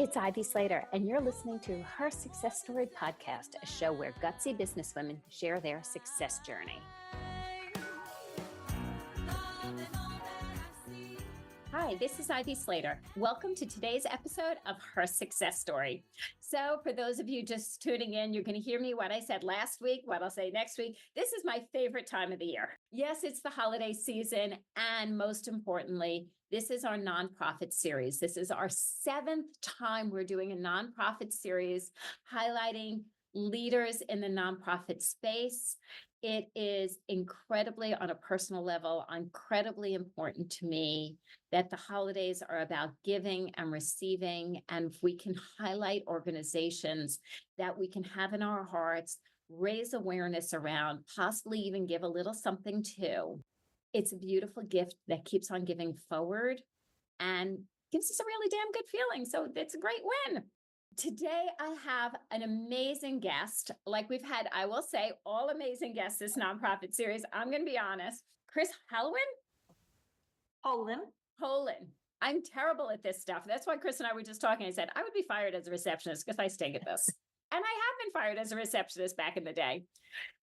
It's Ivy Slater, and you're listening to Her Success Story podcast, a show where gutsy businesswomen share their success journey. Hi, this is Ivy Slater. Welcome to today's episode of Her Success Story. So for those of you just tuning in, you're going to hear me what I said last week, what I'll say next week. This is my favorite time of the year. Yes, it's the holiday season. And most importantly, this is our nonprofit series. This is our 7th time we're doing a nonprofit series highlighting leaders in the nonprofit space. It is incredibly, on a personal level, incredibly important to me that the holidays are about giving and receiving. And if we can highlight organizations that we can have in our hearts, raise awareness around, possibly even give a little something to, it's a beautiful gift that keeps on giving forward and gives us a really damn good feeling. So it's a great win. Today, I have an amazing guest. Like we've had, I will say, all amazing guests this nonprofit series. I'm going to be honest. Kris Hoellen. I'm terrible at this stuff. That's why Kris and I were just talking. I said, I would be fired as a receptionist because I stink at this. And I have been fired as a receptionist back in the day.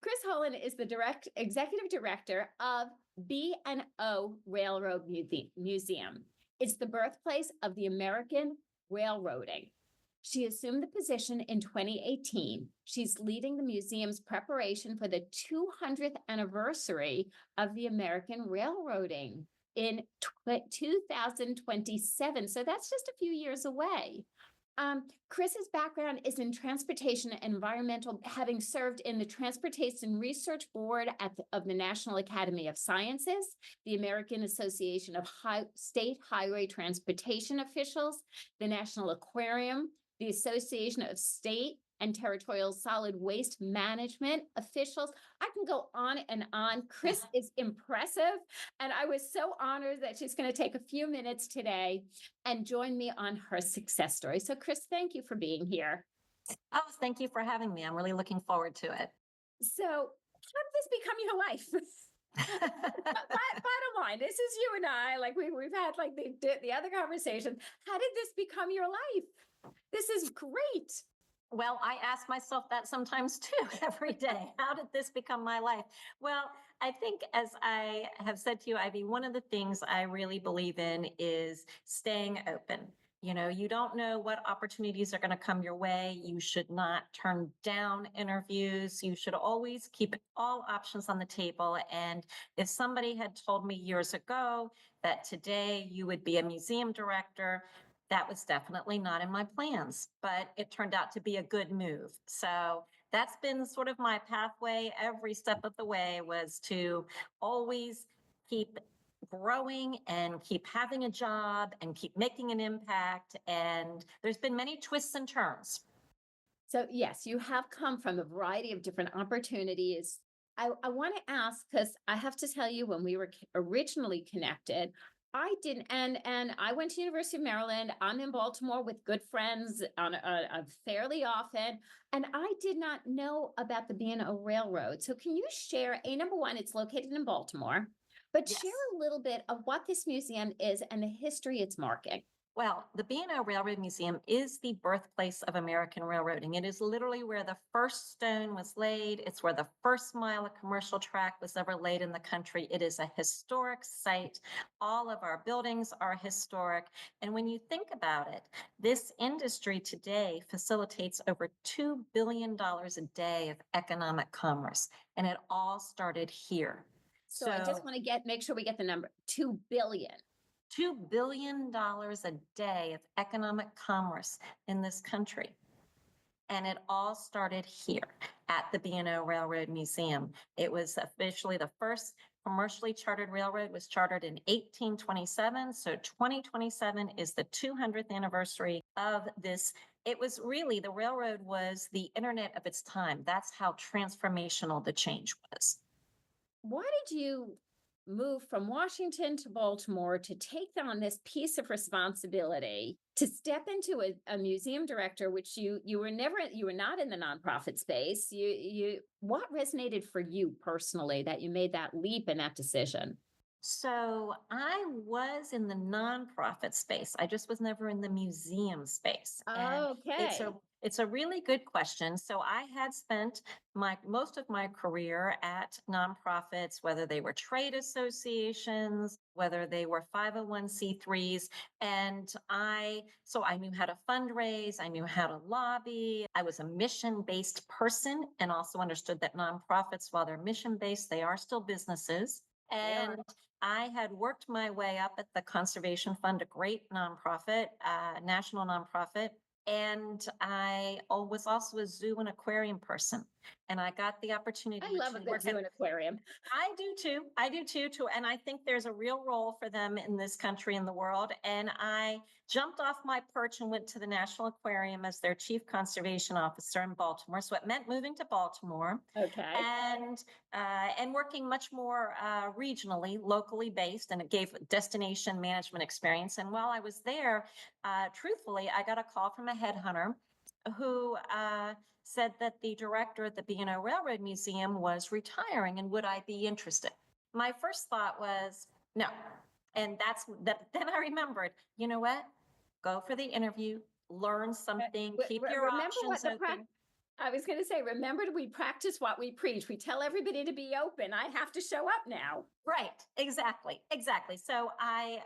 Kris Hoellen is the executive director of B&amp Railroad Museum. It's the birthplace of the American railroading. She assumed the position in 2018. She's leading the museum's preparation for the 200th anniversary of the American railroading in 2027. So that's just a few years away. Kris's background is in transportation and environmental, having served in the Transportation Research Board of the National Academy of Sciences, the American Association of State Highway Transportation Officials, the National Aquarium, the Association of State and Territorial Solid Waste Management Officials. I can go on and on. Kris is impressive. And I was so honored that she's going to take a few minutes today and join me on her success story. So Kris, thank you for being here. Oh, thank you for having me. I'm really looking forward to it. So how did this become your life? Bottom line, this is you and I, like we've had like the other conversation. How did this become your life? This is great. Well, I ask myself that sometimes too, every day. How did this become my life? Well, I think, as I have said to you, Ivy, one of the things I really believe in is staying open. You know, you don't know what opportunities are going to come your way. You should not turn down interviews. You should always keep all options on the table. And if somebody had told me years ago that today you would be a museum director, that was definitely not in my plans, but it turned out to be a good move. So that's been sort of my pathway. Every step of the way was to always keep growing and keep having a job and keep making an impact. And there's been many twists and turns. So yes, you have come from a variety of different opportunities. I want to ask, because I have to tell you, when we were originally connected, I didn't, and I went to University of Maryland. I'm in Baltimore with good friends on fairly often, and I did not know about the B&O Railroad. So can you share, number one, it's located in Baltimore, but Yes. share a little bit of what this museum is and the history it's marking. Well, the B&O Railroad Museum is the birthplace of American railroading. It is literally where the first stone was laid. It's where the first mile of commercial track was ever laid in the country. It is a historic site. All of our buildings are historic. And when you think about it, this industry today facilitates over $2 billion a day of economic commerce. And it all started here. So I just want to make sure we get the number, 2 billion. $2 billion a day of economic commerce in this country. And it all started here at the B&O Railroad Museum. It was officially the first commercially chartered railroad, was chartered in 1827. So 2027 is the 200th anniversary of this. It was really, the railroad was the internet of its time. That's how transformational the change was. Why did you move from Washington to Baltimore to take on this piece of responsibility to step into a museum director, which you were not in the nonprofit space. What resonated for you personally that you made that leap and that decision? So I was in the nonprofit space. I just was never in the museum space. And it's a Okay. it's a really good question. So I had spent my most of my career at nonprofits, whether they were trade associations, whether they were 501c3s, and I knew how to fundraise, I knew how to lobby. I was a mission-based person and also understood that nonprofits, while they're mission-based, they are still businesses. They are. And I had worked my way up at the Conservation Fund, a great nonprofit, national nonprofit. And was also a zoo and aquarium person. And I got the I opportunity love to a good work zoo at and aquarium. I do too. I do too. And I think there's a real role for them in this country and the world. And I jumped off my perch and went to the National Aquarium as their chief conservation officer in Baltimore. So it meant moving to Baltimore Okay. and working much more regionally, locally based, and it gave destination management experience. And while I was there, truthfully, I got a call from a headhunter who said that the director at the B&O Railroad Museum was retiring and would I be interested? My first thought was no. And that's that. Then I remembered, you know what? Go for the interview, learn something, keep your Remember what options the open. I was going to say, remember, we practice what we preach. We tell everybody to be open. I have to show up now. Right, exactly. So I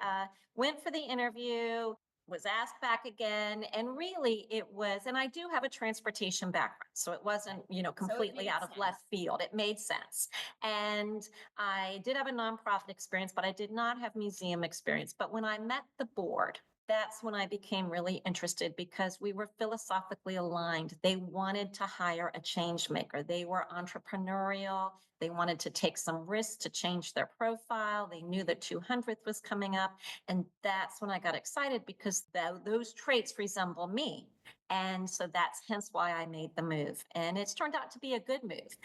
went for the interview, was asked back again, and really it was, and I do have a transportation background, so it wasn't, So it completely made out of sense. left field. It made sense. And I did have a nonprofit experience, but I did not have museum experience. But when I met the board, that's when I became really interested because we were philosophically aligned. They wanted to hire a change maker. They were entrepreneurial. They wanted to take some risks to change their profile. They knew the 200th was coming up. And that's when I got excited because those traits resemble me. And so that's hence why I made the move. And it's turned out to be a good move,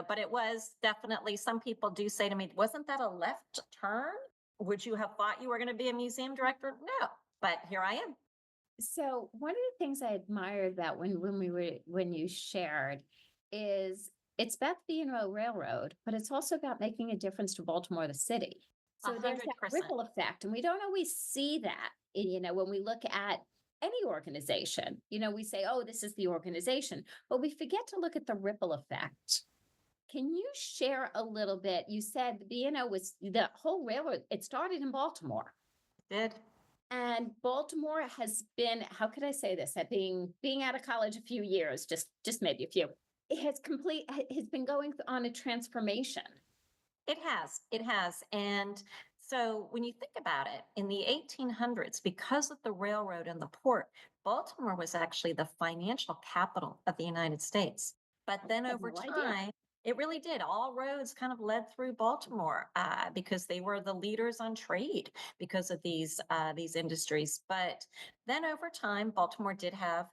but it was definitely, some people do say to me, wasn't that a left turn? Would you have thought you were going to be a museum director? No, but here I am. So one of the things I admired about when you shared is it's about the B&O Railroad, but it's also about making a difference to Baltimore, the city. A So there's hundred that percent. ripple effect, and we don't always see that. When we look at any organization, we say, "Oh, this is the organization," but we forget to look at the ripple effect. Can you share a little bit? You said the B&O was the whole railroad. It started in Baltimore. Did. And Baltimore has been, how could I say this? At being out of college a few years, just maybe a few, has been going on a transformation. It has. And so when you think about it, in the 1800s, because of the railroad and the port, Baltimore was actually the financial capital of the United States. But I then had over no idea. time, it really did. All roads kind of led through Baltimore because they were the leaders on trade because of these industries. But then over time, Baltimore did have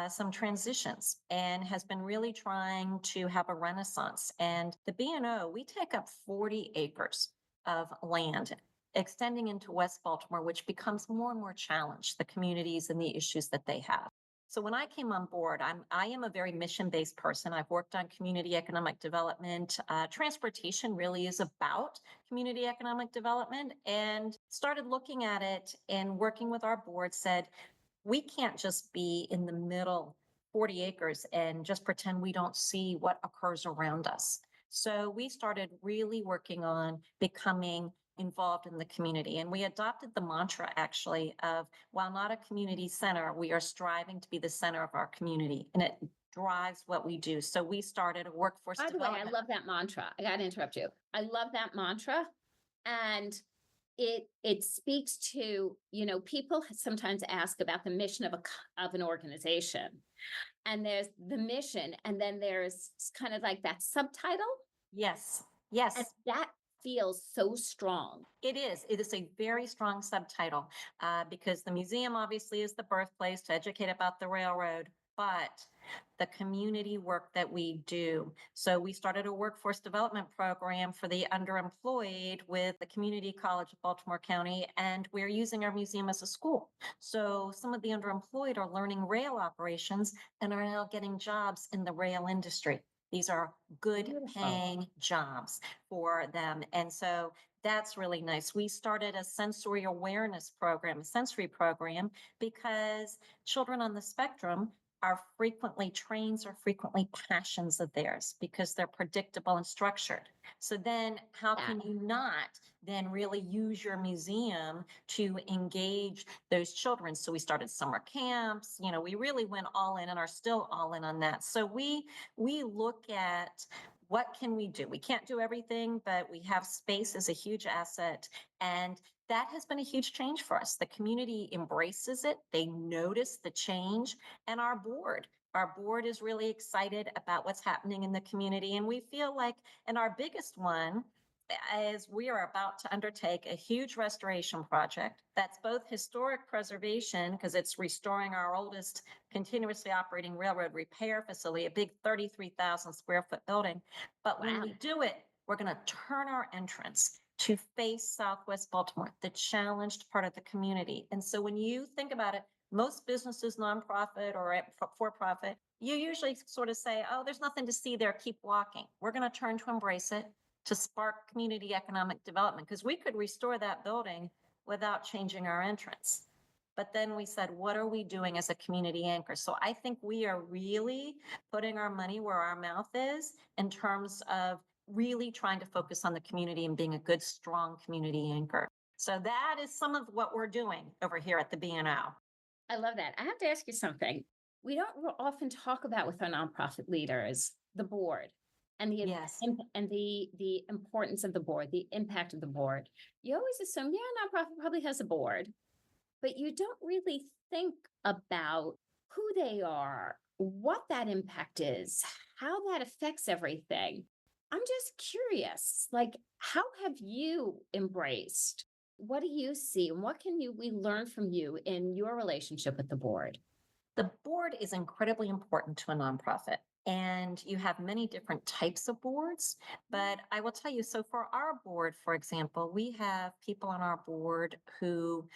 some transitions and has been really trying to have a renaissance. And the B&O, we take up 40 acres of land extending into West Baltimore, which becomes more and more challenged, the communities and the issues that they have. So when I came on board, I am a very mission-based person. I've worked on community economic development. Transportation really is about community economic development, and started looking at it and working with our board. Said we can't just be in the middle 40 acres and just pretend we don't see what occurs around us. So we started really working on becoming involved in the community. And we adopted the mantra actually of while not a community center, we are striving to be the center of our community. And it drives what we do. So we started a workforce By the way, I development. love that mantra. I got to interrupt you. I love that mantra. And it speaks to, people sometimes ask about the mission of an organization. And there's the mission, and then there's kind of like that subtitle. Yes, And yes. that feels so strong. It is. It is a very strong subtitle because the museum obviously is the birthplace to educate about the railroad, but the community work that we do. So we started a workforce development program for the underemployed with the Community College of Baltimore County, and we're using our museum as a school. So some of the underemployed are learning rail operations and are now getting jobs in the rail industry. These are good Beautiful. paying jobs for them. And so that's really nice. We started a sensory awareness program, a sensory program, because children on the spectrum are frequently trains are frequently passions of theirs because they're predictable and structured. So then how Yeah. can you not then really use your museum to engage those children? So we started summer camps, we really went all in and are still all in on that. So we look at what can we do? We can't do everything, but we have space as a huge asset. And that has been a huge change for us. The community embraces it. They notice the change. And our board is really excited about what's happening in the community. And we feel like, and our biggest one is we are about to undertake a huge restoration project that's both historic preservation, because it's restoring our oldest continuously operating railroad repair facility, a big 33,000 square foot building. But when Wow. we do it, we're going to turn our entrance to face Southwest Baltimore, the challenged part of the community. And so when you think about it, most businesses, nonprofit or for profit, you usually sort of say, oh, there's nothing to see there, keep walking. We're going to turn to embrace it, to spark community economic development, because we could restore that building without changing our entrance. But then we said, what are we doing as a community anchor? So I think we are really putting our money where our mouth is in terms of really trying to focus on the community and being a good, strong community anchor. So that is some of what we're doing over here at the B&O. I love that. I have to ask you something. We don't often talk about with our nonprofit leaders the board and Yes. the importance of the board, the impact of the board. You always assume, yeah, a nonprofit probably has a board, but you don't really think about who they are, what that impact is, how that affects everything. I'm just curious, like, how have you embraced? What do you see, and what can we learn from you in your relationship with the board? The board is incredibly important to a nonprofit. And you have many different types of boards. But I will tell you, so for our board, for example, we have people on our board who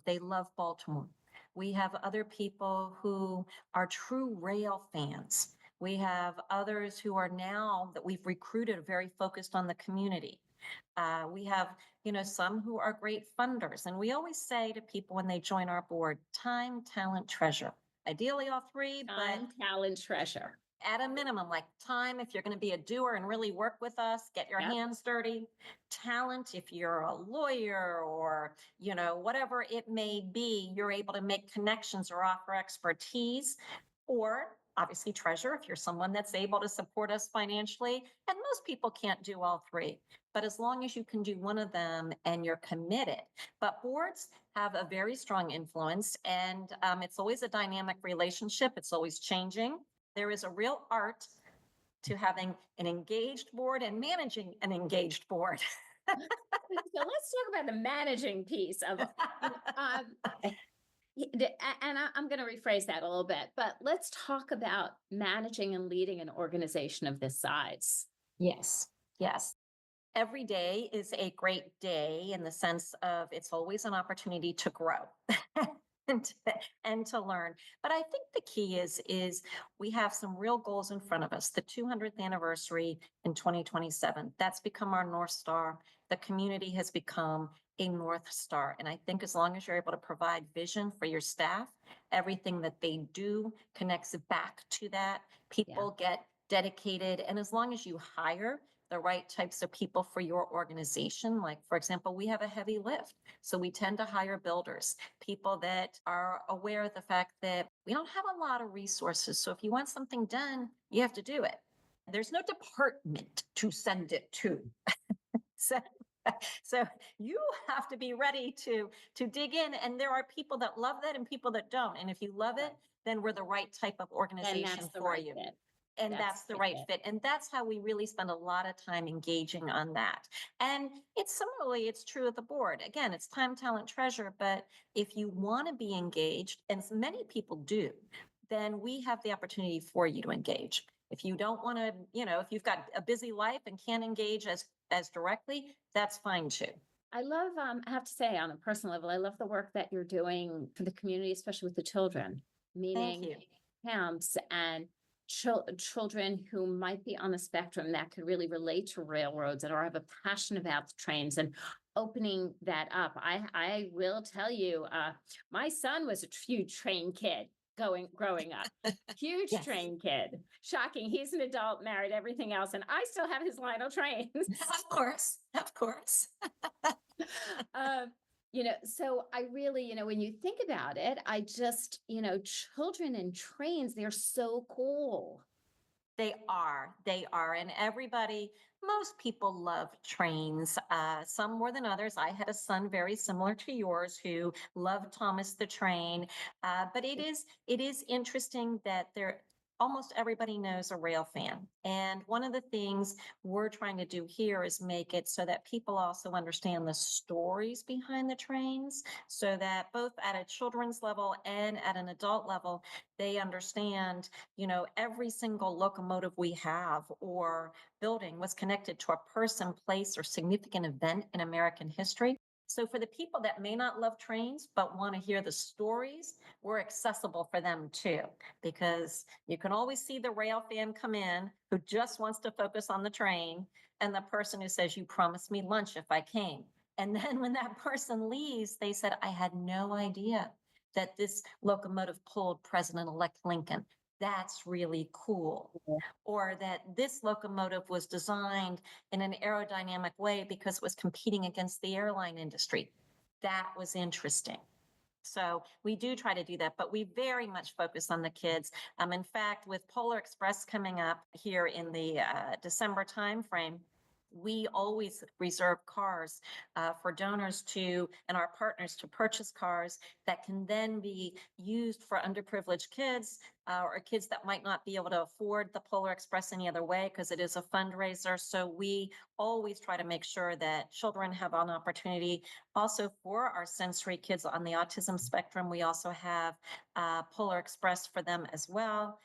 they love Baltimore. We have other people who are true rail fans. We have others who are now that we've recruited very focused on the community. We have, some who are great funders. And we always say to people when they join our board, time, talent, treasure. Ideally all three, but Time, talent, treasure. at a minimum, like time, if you're going to be a doer and really work with us, get your Yep. hands dirty. Talent, if you're a lawyer or, whatever it may be, you're able to make connections or offer expertise. Or obviously treasure, if you're someone that's able to support us financially. And most people can't do all three. But as long as you can do one of them and you're committed. But boards have a very strong influence, and it's always a dynamic relationship. It's always changing. There is a real art to having an engaged board and managing an engaged board. So let's talk about the managing piece of and I'm going to rephrase that a little bit, but let's talk about managing and leading an organization of this size. Yes, yes. Every day is a great day in the sense of it's always an opportunity to grow and to learn. But I think the key is we have some real goals in front of us. The 200th anniversary in 2027, that's become our North Star. The community has become a North Star. And I think as long as you're able to provide vision for your staff, everything that they do connects back to that. People get dedicated. And as long as you hire the right types of people for your organization. Like, for example, we have a heavy lift. So we tend to hire builders, people that are aware of the fact that we don't have a lot of resources. So if you want something done, you have to do it. There's no department to send it to. So you have to be ready to dig in. And there are people that love that and people that don't. And if you love it, then we're the right type of organization for you. And that's the right fit. And that's how we really spend a lot of time engaging on that. And it's true of the board. Again, it's time, talent, treasure. But if you want to be engaged, and many people do, then we have the opportunity for you to engage. If you don't want to, if you've got a busy life and can't engage as directly, that's fine too. I love, I have to say on a personal level, I love the work that you're doing for the community, especially with the children, meaning camps and children who might be on the spectrum that could really relate to railroads and or have a passion about the trains and opening that up. I will tell you, my son was a huge train kid growing up. Huge Yes, train kid. Shocking. He's an adult, married, everything else, and I still have his Lionel trains. of course, of course. um, so I really, when you think about it, I just, children and trains, they're so cool. They are. And everybody, most people love trains, some more than others. I had a son very similar to yours who loved Thomas the Train. But it is interesting that there, almost everybody knows a rail fan. And one of the things we're trying to do here is make it so that people also understand the stories behind the trains, so that both at a children's level and at an adult level, they understand, every single locomotive we have or building was connected to a person, place, or significant event in American history. So for the people that may not love trains but want to hear the stories, we're accessible for them too, because you can always see the rail fan come in who just wants to focus on the train, and the person who says, "You promised me lunch if I came." And then when that person leaves, they said, "I had no idea that this locomotive pulled President-elect Lincoln. That's really cool." Yeah. Or that this locomotive was designed in an aerodynamic way because it was competing against the airline industry. That was interesting. So we do try to do that, but we very much focus on the kids. In fact, with Polar Express coming up here in the December timeframe, we always reserve cars for donors to and our partners to purchase cars that can then be used for underprivileged kids, or kids that might not be able to afford the Polar Express any other way, because it is a fundraiser. So we always try to make sure that children have an opportunity. Also, for our sensory kids on the autism spectrum, we also have Polar Express for them as well.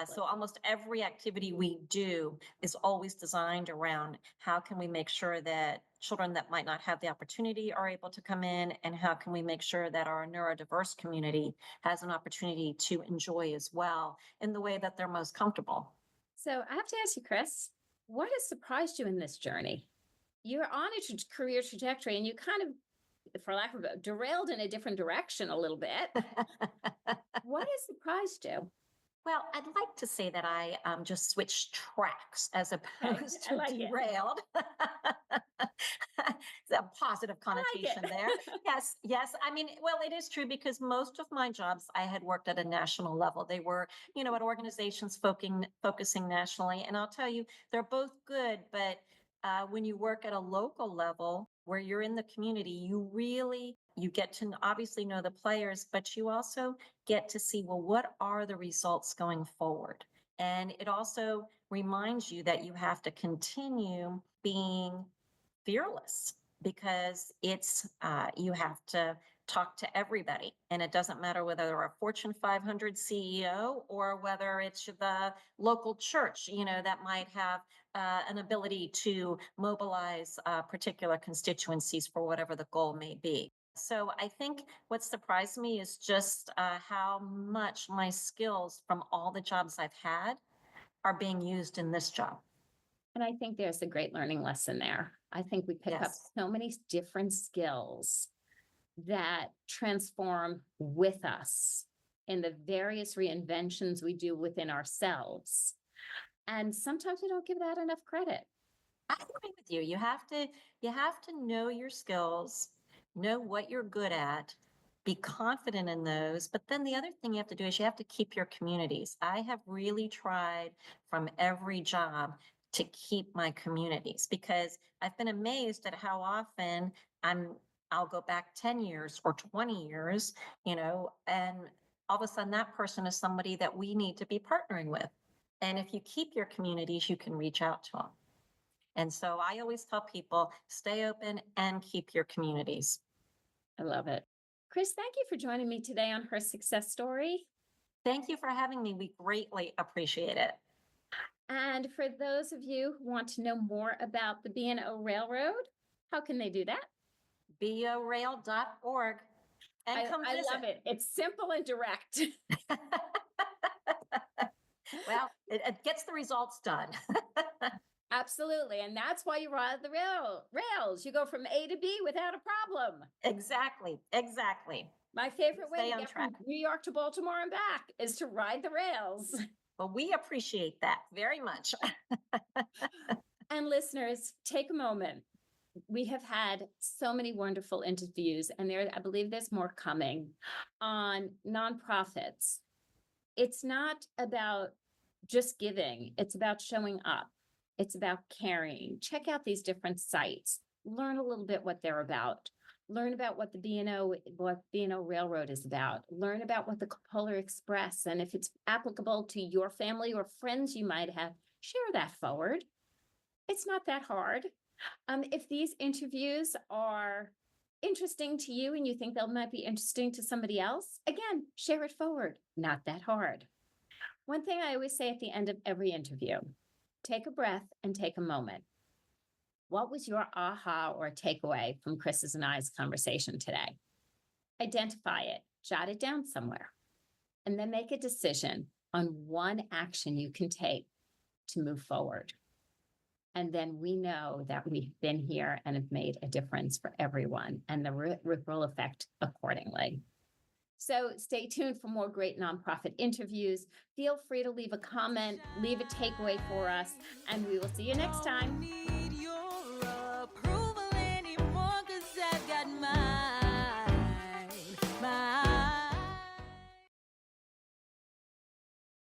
So almost every activity we do is always designed around how can we make sure that children that might not have the opportunity are able to come in, and how can we make sure that our neurodiverse community has an opportunity to enjoy as well in the way that they're most comfortable. So I have to ask you, Kris, what has surprised you in this journey? You're on a career trajectory and you kind of, for lack of a derailed in a different direction a little bit. What has surprised you? Well, I'd like to say that I just switched tracks as Okay, opposed I to like it. derailed. It's a positive I like connotation it. there. Yes, yes. I mean, well, it is true because most of my jobs I had worked at a national level. They were, at organizations focusing nationally. And I'll tell you, they're both good, but when you work at a local level where you're in the community, you get to obviously know the players, but you also get to see, well, what are the results going forward? And it also reminds you that you have to continue being fearless, because you have to talk to everybody, and it doesn't matter whether they're a Fortune 500 CEO or whether it's the local church, that might have an ability to mobilize particular constituencies for whatever the goal may be. So I think what surprised me is just how much my skills from all the jobs I've had are being used in this job. And I think there's a great learning lesson there. I think we pick up Yes. so many different skills that transform with us in the various reinventions we do within ourselves. And sometimes we don't give that enough credit. I agree with you. You have to know your skills, know what you're good at, be confident in those. But then the other thing you have to do is you have to keep your communities. I have really tried from every job to keep my communities, because I've been amazed at how often I'll go back 10 years or 20 years, and all of a sudden that person is somebody that we need to be partnering with. And if you keep your communities, you can reach out to them. And so I always tell people, stay open and keep your communities. I love it. Kris, thank you for joining me today on Her Success Story. Thank you for having me. We greatly appreciate it. And for those of you who want to know more about the B&O Railroad, how can they do that? borail.org, and come I visit. love it. It's simple and direct. Well, it gets the results done. Absolutely. And that's why you ride the rails. You go from A to B without a problem. Exactly. Exactly. My favorite way Stay to on get from track. New York to Baltimore and back is to ride the rails. Well, we appreciate that very much. And listeners, take a moment. We have had so many wonderful interviews, and I believe there's more coming on nonprofits. It's not about just giving, it's about showing up. It's about caring. Check out these different sites. Learn a little bit what they're about. Learn about what the B&O Railroad is about. Learn about what the Polar Express, and if it's applicable to your family or friends you might have, share that forward. It's not that hard. If these interviews are interesting to you and you think they might be interesting to somebody else, again, share it forward. Not that hard. One thing I always say at the end of every interview, take a breath and take a moment. What was your aha or takeaway from Kris's and I's conversation today? Identify it, jot it down somewhere, and then make a decision on one action you can take to move forward. And then we know that we've been here and have made a difference for everyone, and the ripple effect accordingly. So stay tuned for more great nonprofit interviews. Feel free to leave a comment, leave a takeaway for us, and we will see you next time.